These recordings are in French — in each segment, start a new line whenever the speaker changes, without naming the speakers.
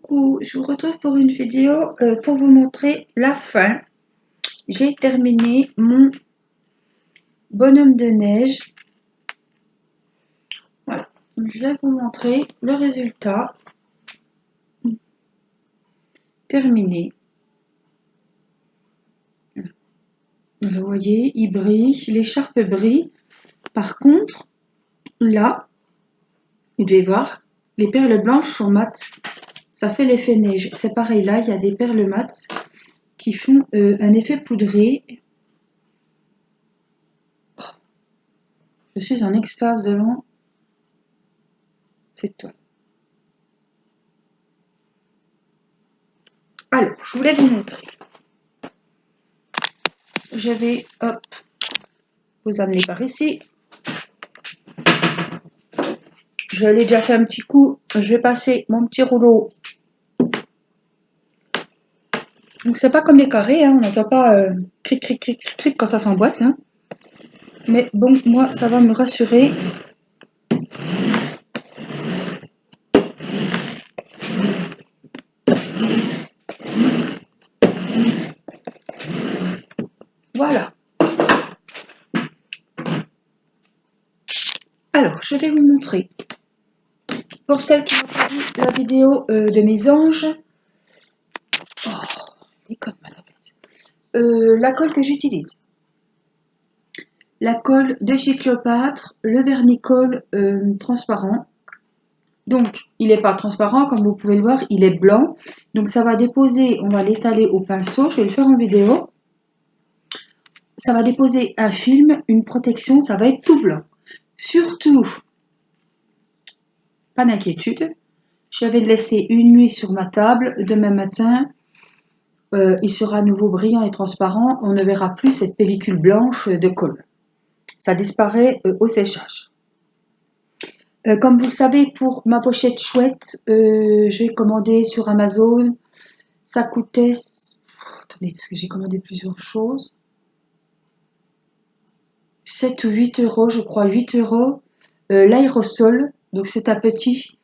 Coucou, je vous retrouve pour une vidéo pour vous montrer la fin. J'ai terminé mon bonhomme de neige. Voilà, je vais vous montrer le résultat. Terminé. Vous voyez, il brille, l'écharpe brille. Par contre, là, vous devez voir, les perles blanches sont mates. Ça fait l'effet neige. C'est pareil là, il y a des perles mates qui font un effet poudré. Je suis en extase devant cette toile. Alors, je voulais vous montrer. Je vais, hop, vous amener par ici. Je l'ai déjà fait un petit coup. Je vais passer mon petit rouleau. Donc, c'est pas comme les carrés, hein, on n'entend pas cric, cric, cric, cric, cric quand ça s'emboîte. Hein. Mais bon, moi, ça va me rassurer. Voilà. Alors, je vais vous montrer. Pour celles qui n'ont pas vu la vidéo de mes anges, les codes, madame. La colle que j'utilise. La colle de chez Cléopâtre, le vernicole transparent. Donc, il n'est pas transparent, comme vous pouvez le voir, il est blanc. Donc, ça va déposer, on va l'étaler au pinceau, je vais le faire en vidéo. Ça va déposer un film, une protection, ça va être tout blanc. Surtout, pas d'inquiétude, je vais le laisser une nuit sur ma table. Demain matin, il sera à nouveau brillant et transparent. On ne verra plus cette pellicule blanche de colle. Ça disparaît au séchage. Comme vous le savez, pour ma pochette chouette, j'ai commandé sur Amazon. Ça coûtait... Attendez, parce que j'ai commandé plusieurs choses. 7 ou 8 euros, je crois, 8 euros. L'aérosol, donc c'est un petit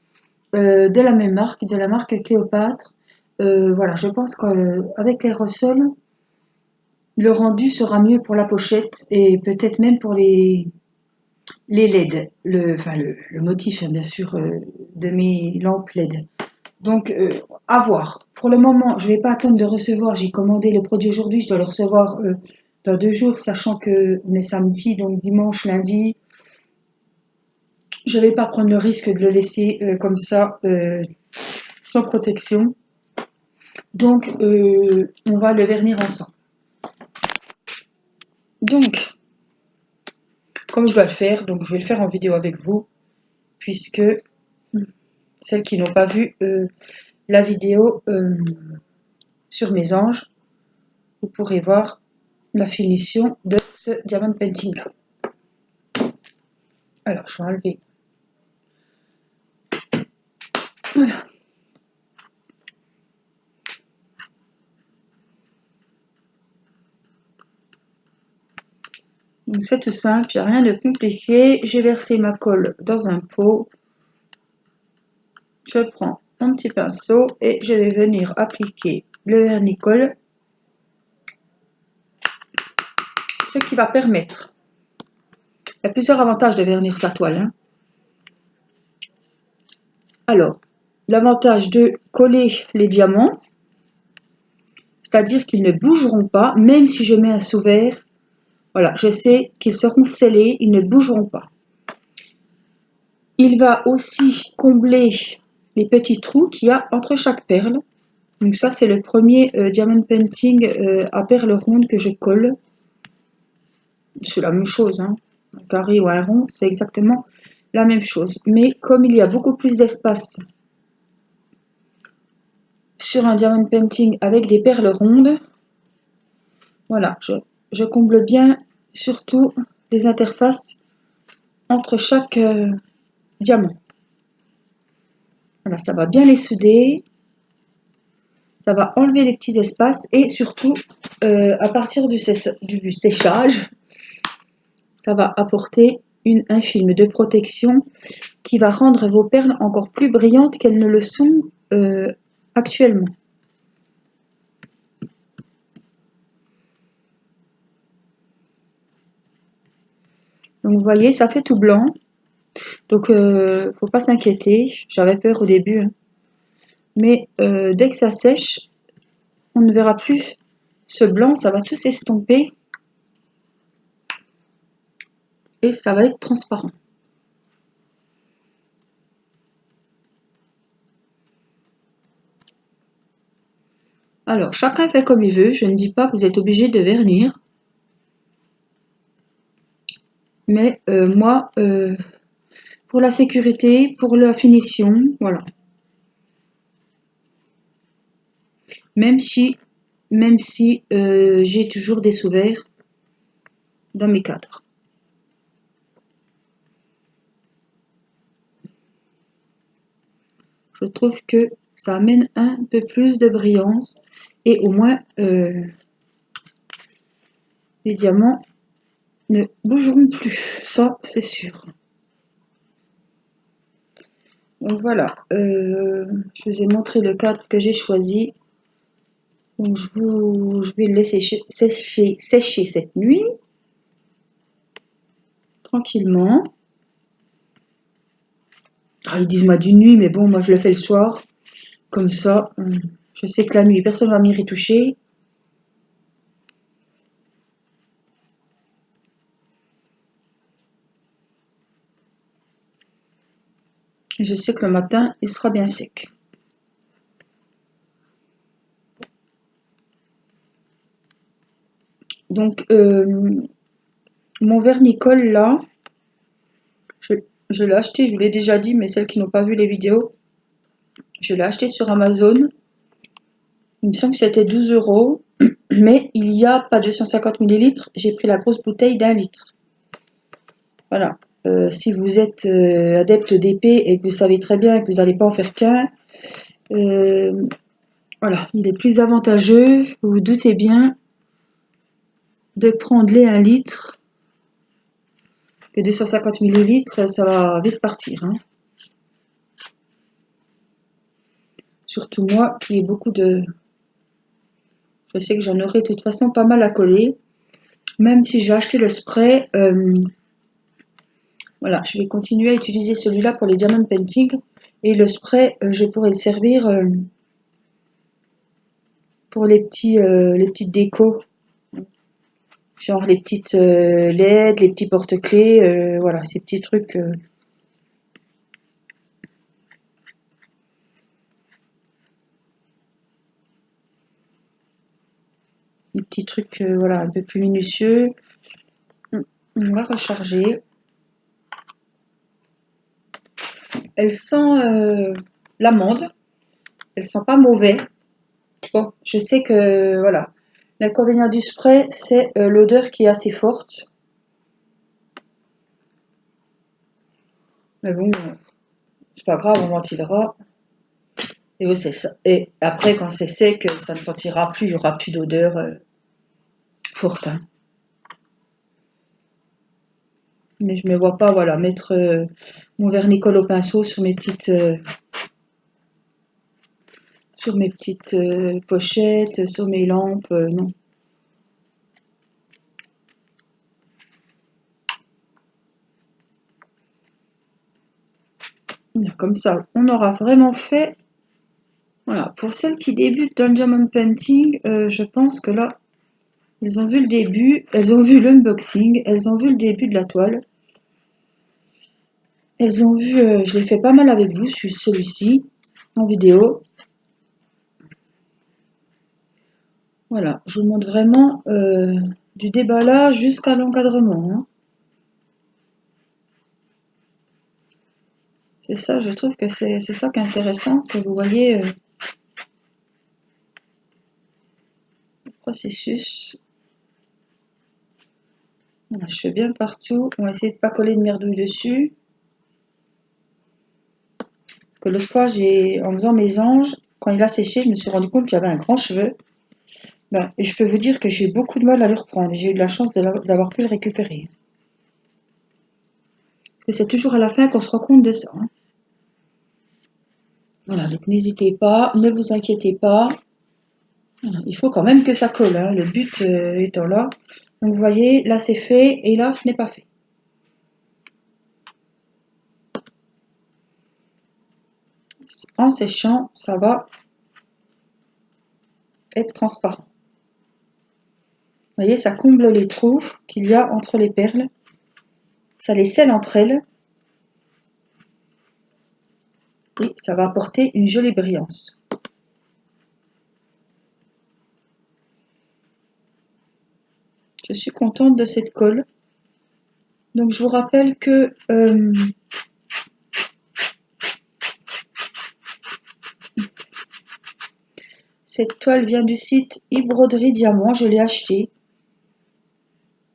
de la même marque, de la marque Cléopâtre. Voilà, je pense qu'avec l'aérosol, le rendu sera mieux pour la pochette et peut-être même pour les LED, le motif, hein, bien sûr, de mes lampes LED. Donc, à voir. Pour le moment, je ne vais pas attendre de recevoir. J'ai commandé le produit aujourd'hui, je dois le recevoir dans 2 jours, sachant qu'on est samedi, donc dimanche, lundi. Je ne vais pas prendre le risque de le laisser comme ça, sans protection. Donc, on va le vernir ensemble. Donc, comme je dois le faire, donc je vais le faire en vidéo avec vous, puisque celles qui n'ont pas vu la vidéo sur mes anges, vous pourrez voir la finition de ce diamond painting là. Alors, je vais enlever. Voilà. Donc, c'est tout simple, il n'y a rien de compliqué. J'ai versé ma colle dans un pot. Je prends un petit pinceau et je vais venir appliquer le vernicole. Ce qui va permettre. Il y a plusieurs avantages de vernir sa toile. Hein. Alors, l'avantage de coller les diamants, c'est-à-dire qu'ils ne bougeront pas, même si je mets un sous-vert. Voilà, je sais qu'ils seront scellés, ils ne bougeront pas. Il va aussi combler les petits trous qu'il y a entre chaque perle. Donc ça, c'est le premier diamond painting à perles rondes que je colle. C'est la même chose, hein. Un carré ou un rond, c'est exactement la même chose. Mais comme il y a beaucoup plus d'espace sur un diamond painting avec des perles rondes, voilà, je comble bien surtout les interfaces entre chaque diamant. Voilà, ça va bien les souder, ça va enlever les petits espaces et surtout, à partir du séchage, ça va apporter un film de protection qui va rendre vos perles encore plus brillantes qu'elles ne le sont actuellement. Donc vous voyez, ça fait tout blanc. Donc faut pas s'inquiéter. J'avais peur au début, hein. Mais dès que ça sèche, on ne verra plus ce blanc, ça va tout s'estomper et ça va être transparent. Alors, chacun fait comme il veut. Je ne dis pas que vous êtes obligé de vernir. Mais moi, pour la sécurité, pour la finition, voilà. Même si j'ai toujours des sous-verts dans mes cadres. Je trouve que ça amène un peu plus de brillance et au moins les diamants ne bougeront plus, ça c'est sûr. Donc voilà, je vous ai montré le cadre que j'ai choisi. Donc je vais le laisser sécher cette nuit, tranquillement. Ah, ils disent moi d'une nuit, mais bon, moi je le fais le soir. Comme ça, je sais que la nuit, personne ne va m'y retoucher. Et je sais que le matin, il sera bien sec. Donc, mon vernicole là, je l'ai acheté, je vous l'ai déjà dit, mais celles qui n'ont pas vu les vidéos, je l'ai acheté sur Amazon. Il me semble que c'était 12 €, mais il n'y a pas 250 millilitres, j'ai pris la grosse bouteille d'1 litre. Voilà. Si vous êtes adepte d'épée et que vous savez très bien que vous n'allez pas en faire qu'un, voilà, il est plus avantageux, vous vous doutez bien, de prendre les 1 litre. Que 250 millilitres, ça va vite partir, hein. Surtout moi qui ai beaucoup de... Je sais que j'en aurai de toute façon pas mal à coller. Même si j'ai acheté le spray, voilà, je vais continuer à utiliser celui-là pour les diamond painting. Et le spray, je pourrais le servir pour les petites décos. Genre les petites LED, les petits porte-clés, voilà, ces petits trucs. Les petits trucs, voilà, un peu plus minutieux. On va recharger. Elle sent l'amande. Elle sent pas mauvais. Bon, je sais que, voilà, l'inconvénient du spray, c'est l'odeur qui est assez forte. Mais bon, c'est pas grave, on ventilera. Et c'est ça. Et après, quand c'est sec, ça ne sentira plus, il n'y aura plus d'odeur forte, hein. Mais je me vois pas, voilà, mettre mon vernicole au pinceau sur mes petites pochettes, sur mes lampes, non. Comme ça, on aura vraiment fait. Voilà, pour celles qui débutent dans le diamond painting, je pense que là, elles ont vu le début, elles ont vu l'unboxing, elles ont vu le début de la toile. Elles ont vu, je l'ai fait pas mal avec vous, celui-ci, en vidéo. Voilà, je vous montre vraiment du déballage jusqu'à l'encadrement, hein. C'est ça, je trouve que c'est ça qui est intéressant, que vous voyez le processus. Voilà, je fais bien partout. On va essayer de ne pas coller de merdouille dessus. Parce que l'autre fois, en faisant mes anges, quand il a séché, je me suis rendu compte qu'il y avait un grand cheveu. Ben, et je peux vous dire que j'ai eu beaucoup de mal à le reprendre. J'ai eu de la chance d'avoir pu le récupérer. Parce que c'est toujours à la fin qu'on se rend compte de ça, hein. Voilà, donc n'hésitez pas, ne vous inquiétez pas. Voilà, il faut quand même que ça colle, hein, le but étant là. Donc vous voyez, là c'est fait et là ce n'est pas fait. En séchant, ça va être transparent. Vous voyez, ça comble les trous qu'il y a entre les perles. Ça les scelle entre elles. Et ça va apporter une jolie brillance. Je suis contente de cette colle. Donc je vous rappelle que cette toile vient du site e-broderie Diamant. Je l'ai achetée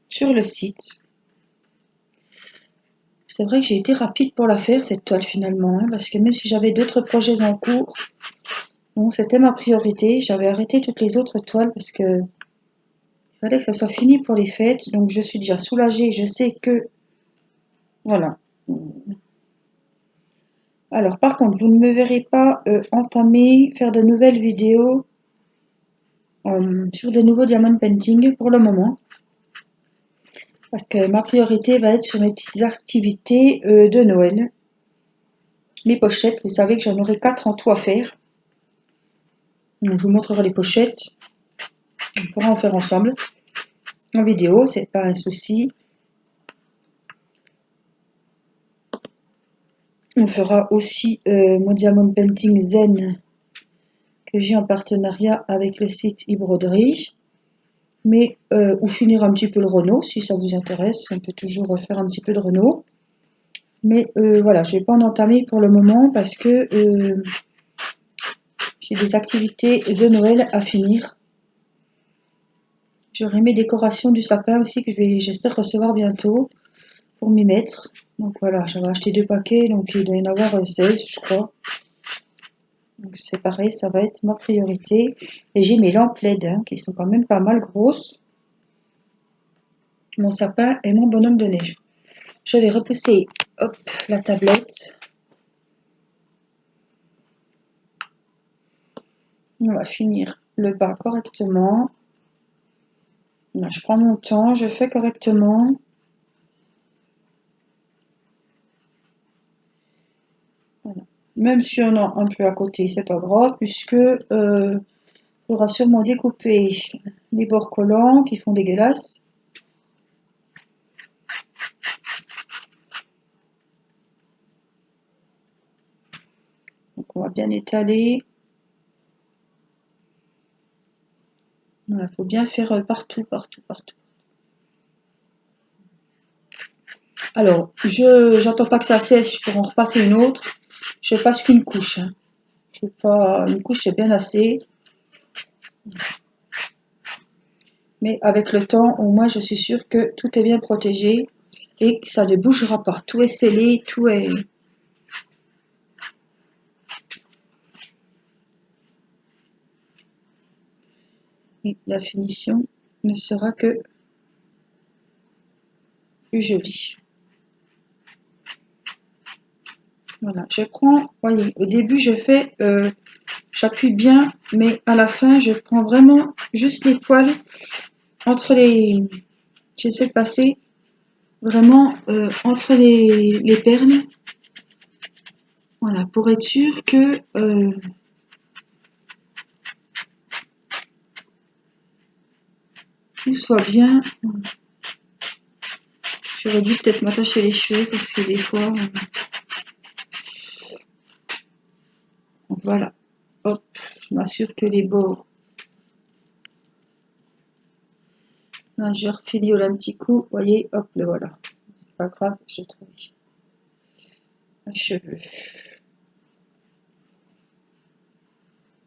sur le site. C'est vrai que j'ai été rapide pour la faire, cette toile finalement, hein, parce que même si j'avais d'autres projets en cours, bon, c'était ma priorité. J'avais arrêté toutes les autres toiles parce que il fallait que ça soit fini pour les fêtes. Donc je suis déjà soulagée. Je sais que voilà. Alors par contre, vous ne me verrez pas entamer, faire de nouvelles vidéos sur des nouveaux diamond painting pour le moment. Parce que ma priorité va être sur mes petites activités de Noël. Mes pochettes, vous savez que j'en aurai 4 en tout à faire. Donc je vous montrerai les pochettes. On pourra en faire ensemble en vidéo, c'est pas un souci. On fera aussi mon diamond painting zen que j'ai en partenariat avec le site e-broderie. Mais ou finir un petit peu le Renault si ça vous intéresse. On peut toujours refaire un petit peu de Renault. Mais voilà, je ne vais pas en entamer pour le moment parce que j'ai des activités de Noël à finir. J'aurai mes décorations du sapin aussi que j'espère recevoir bientôt pour m'y mettre. Donc voilà, j'avais acheté 2 paquets, donc il doit y en avoir 16 je crois. Donc c'est pareil, ça va être ma priorité. Et j'ai mes lampes LED hein, qui sont quand même pas mal grosses. Mon sapin et mon bonhomme de neige. Je vais repousser hop, la tablette. On va finir le bas correctement. Là, je prends mon temps, je fais correctement. Voilà. Même si on a un peu à côté, c'est pas grave, puisque il faudra sûrement découper les bords collants qui font dégueulasse. Donc on va bien étaler. Voilà, il faut bien faire partout, partout, partout. Alors, j'attends pas que ça sèche pour en repasser une autre. Je passe qu'une couche. Hein. Je fais pas une couche, c'est bien assez. Mais avec le temps, au moins, je suis sûre que tout est bien protégé et que ça ne bougera pas. Tout est scellé, tout est... Et la finition ne sera que plus jolie. Voilà, je prends, voyez, au début je fais, j'appuie bien, mais à la fin je prends vraiment juste les poils entre les, j'essaie de passer vraiment entre les perles, voilà, pour être sûr que tout soit bien. J'aurais dû peut-être m'attacher les cheveux parce que des fois, voilà, hop, je m'assure que les bords. Là, je refiliole un petit coup, voyez, hop, le voilà. C'est pas grave, je trouve. Un cheveu.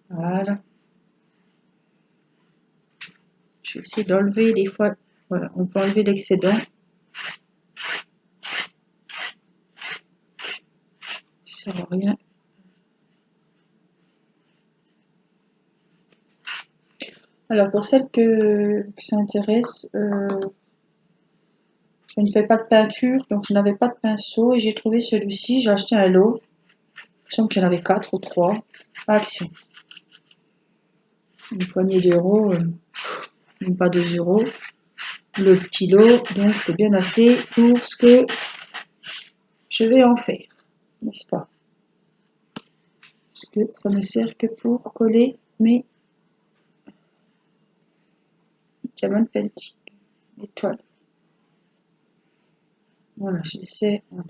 Voilà. Je vais essayer d'enlever des fois. Voilà, on peut enlever l'excédent. Ça sert à rien. Alors pour celles que ça intéresse, je ne fais pas de peinture, donc je n'avais pas de pinceau et j'ai trouvé celui-ci. J'ai acheté un lot. l'impression qu'il y en avait 4 ou 3 à Action. Une poignée d'euros, même pas 2 euros. Le petit lot, donc c'est bien assez pour ce que je vais en faire, n'est-ce pas? Parce que ça ne sert que pour coller mes Diamond Painting étoiles. Voilà, j'essaie. Voilà.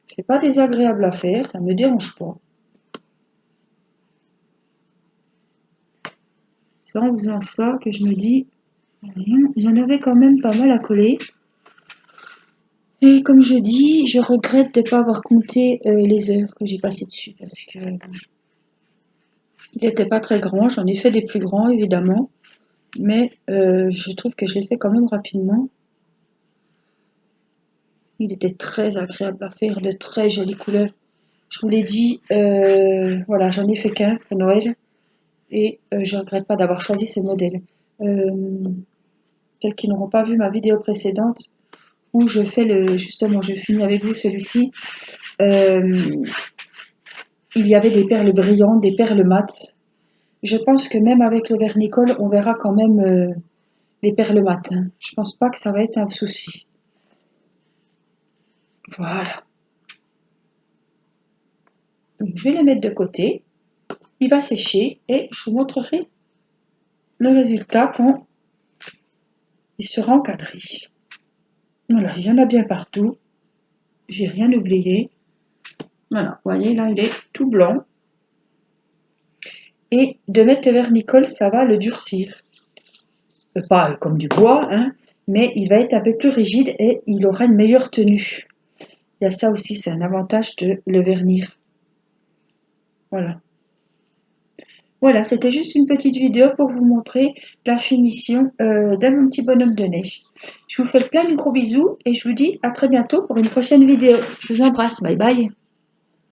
C'est pas désagréable à faire, ça me dérange pas. C'est en faisant ça que je me dis, j'en avais quand même pas mal à coller. Et comme je dis, je regrette de ne pas avoir compté les heures que j'ai passées dessus parce que il n'était pas très grand. J'en ai fait des plus grands évidemment, mais je trouve que je l'ai fait quand même rapidement. Il était très agréable à faire, de très jolies couleurs. Je vous l'ai dit, voilà, j'en ai fait qu'un pour Noël et je regrette pas d'avoir choisi ce modèle. Celles qui n'auront pas vu ma vidéo précédente où je fais justement, je finis avec vous celui-ci. Il y avait des perles brillantes, des perles mates. Je pense que même avec le vernicole, on verra quand même les perles mates. Hein. Je pense pas que ça va être un souci. Voilà. Donc, je vais le mettre de côté. Il va sécher et je vous montrerai le résultat quand il sera encadré. Voilà, il y en a bien partout. J'ai rien oublié. Voilà, vous voyez, là, il est tout blanc. Et de mettre le vernicole, ça va le durcir. Pas comme du bois, hein, mais il va être un peu plus rigide et il aura une meilleure tenue. Il y a ça aussi, c'est un avantage de le vernir. Voilà. Voilà, c'était juste une petite vidéo pour vous montrer la finition de mon petit bonhomme de neige. Je vous fais plein de gros bisous et je vous dis à très bientôt pour une prochaine vidéo. Je vous embrasse, bye bye.